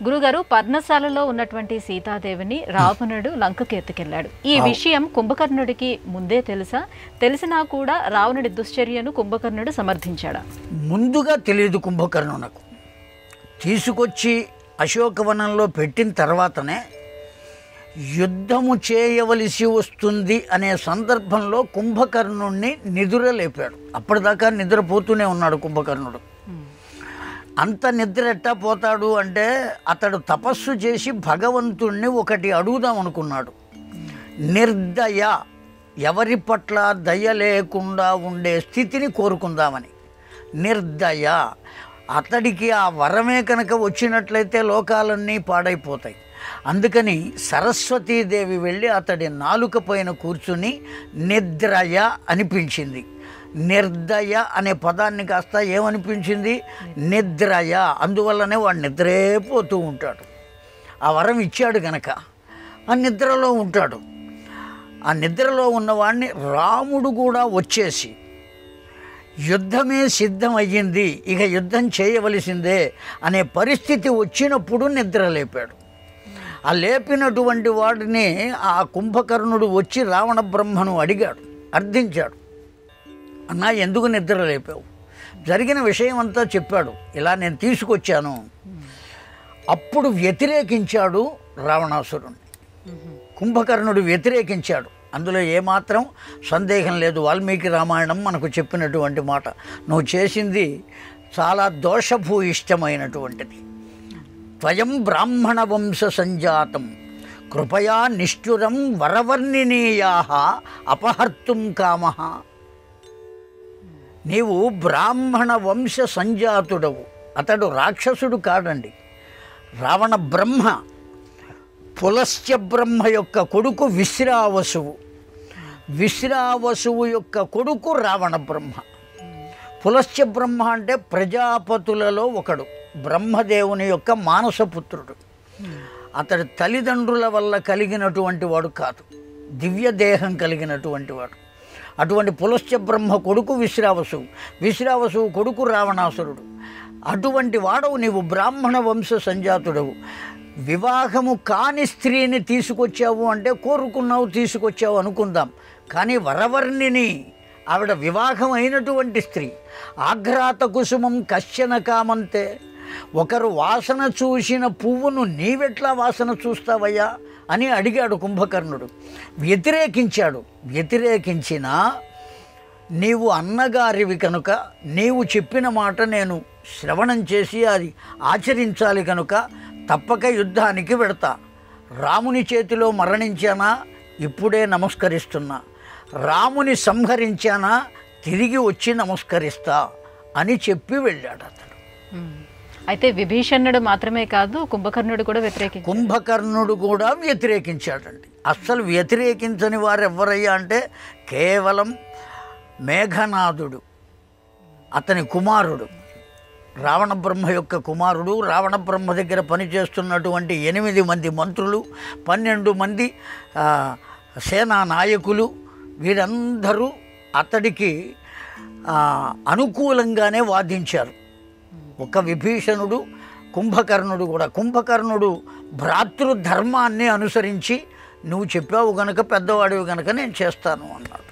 గురుగారు, పర్ణశాలలో ఉన్నటువంటి సీతాదేవిని రావణుడు లంకకి ఎత్తుకెళ్లాడు. ఈ విషయం కుంభకర్ణుడికి ముందే తెలుసా? తెలిసినా కూడా రావణుడి దుశ్చర్యను కుంభకర్ణుడు సమర్థించాడా? ముందుగా తెలియదు కుంభకర్ణునకు. తీసుకొచ్చి అశోకవనంలో పెట్టిన తర్వాతనే యుద్ధము చేయవలసి వస్తుంది అనే సందర్భంలో కుంభకర్ణుణ్ణి నిద్రలేపాడు. అప్పటిదాకా నిద్రపోతూనే ఉన్నాడు కుంభకర్ణుడు. అంత నిద్ర ఎట్టా పోతాడు అంటే అతడు తపస్సు చేసి భగవంతుణ్ణి ఒకటి అడుగుదాం అనుకున్నాడు. నిర్దయ, ఎవరి పట్ల దయ లేకుండా ఉండే స్థితిని కోరుకుందామని. నిర్దయ, అతడికి ఆ వరమే కనుక వచ్చినట్లయితే లోకాలన్నీ పాడైపోతాయి. అందుకని సరస్వతీదేవి వెళ్ళి అతడి నాలుక పైన కూర్చుని నిద్రయ అనిపించింది. నిర్దయ అనే పదాన్ని కాస్త ఏమనిపించింది? నిద్రయ. అందువల్లనే వాడు నిద్రే పోతూ ఉంటాడు. ఆ వరం ఇచ్చాడు గనక ఆ నిద్రలో ఉంటాడు. ఆ నిద్రలో ఉన్నవాడిని రాముడు కూడా వచ్చేసి యుద్ధమే సిద్ధమయ్యింది, ఇక యుద్ధం చేయవలసిందే అనే పరిస్థితి వచ్చినప్పుడు నిద్ర లేపాడు. ఆ లేపినటువంటి వాడిని ఆ కుంభకర్ణుడు వచ్చి రావణ బ్రహ్మను అడిగాడు, అర్థించాడు. అన్నా, ఎందుకు నిద్ర లేపావు? జరిగిన విషయం అంతా చెప్పాడు. ఇలా నేను తీసుకొచ్చాను. అప్పుడు వ్యతిరేకించాడు రావణాసురుణ్ణి. కుంభకర్ణుడు వ్యతిరేకించాడు. అందులో ఏమాత్రం సందేహం లేదు. వాల్మీకి రామాయణం మనకు చెప్పినటువంటి మాట. నువ్వు చేసింది చాలా దోషభూయిష్టమైనటువంటిది. త్వయం బ్రాహ్మణ వంశ సంజాతం కృపయా నిష్ఠురం వరవర్ణినీయా అపహర్తుం కామః. నీవు బ్రాహ్మణ వంశ సంజాతుడవు. అతడు రాక్షసుడు కాడండి, రావణ బ్రహ్మ. పులస్త్య బ్రహ్మ యొక్క కొడుకు విశ్రావసువు. విశ్రావసువు యొక్క కొడుకు రావణ బ్రహ్మ. పులస్త్య బ్రహ్మ అంటే ప్రజాపతులలో ఒకడు, బ్రహ్మదేవుని యొక్క మానసపుత్రుడు. అతడి తల్లిదండ్రుల వల్ల కలిగినటువంటి వాడు కాదు, దివ్య దేహం కలిగినటువంటి వాడు. అటువంటి పులస్త్య బ్రహ్మ కొడుకు విశ్రావసువు. విశ్రావసువు కొడుకు రావణాసురుడు. అటువంటి వాడవు నీవు, బ్రాహ్మణ వంశ సంజాతుడవు. వివాహము కాని స్త్రీని తీసుకొచ్చావు అంటే కోరుకున్నావు, తీసుకొచ్చావు అనుకుందాం. కానీ వరవర్ణిని, ఆవిడ వివాహం అయినటువంటి స్త్రీ. ఆఘ్రాత కుసుమం కశ్చన కామంతే. ఒకరు వాసన చూసిన పువ్వును నీవెట్లా వాసన చూస్తావయ్యా అని అడిగాడు కుంభకర్ణుడు. వ్యతిరేకించాడు. వ్యతిరేకించినా నీవు అన్నగారివి కనుక, నీవు చెప్పిన మాట నేను శ్రవణం చేసి అది ఆచరించాలి కనుక తప్పక యుద్ధానికి వెడతా. రాముని చేతిలో మరణించానా, ఇప్పుడే నమస్కరిస్తున్నా. రాముని సంహరించానా, తిరిగి వచ్చి నమస్కరిస్తా అని చెప్పి వెళ్ళాడు అతడు. అయితే విభీషణుడు మాత్రమే కాదు, కుంభకర్ణుడు కూడా కుంభకర్ణుడు కూడా వ్యతిరేకించాడండి. అస్సలు వ్యతిరేకించని వారు ఎవరయ్యా అంటే కేవలం మేఘనాథుడు, అతని కుమారుడు, రావణ బ్రహ్మ యొక్క కుమారుడు. రావణ బ్రహ్మ దగ్గర పనిచేస్తున్నటువంటి 8 మంది మంత్రులు, 12 మంది సేనా నాయకులు, వీరందరూ అతడికి అనుకూలంగానే వాదించారు. ఒక విభీషణుడు, కుంభకర్ణుడు కూడా. కుంభకర్ణుడు భ్రాతృధర్మాన్ని అనుసరించి నువ్వు చెప్పావు గనక, పెద్దవాడివి గనక నేను చేస్తాను అన్నాడు.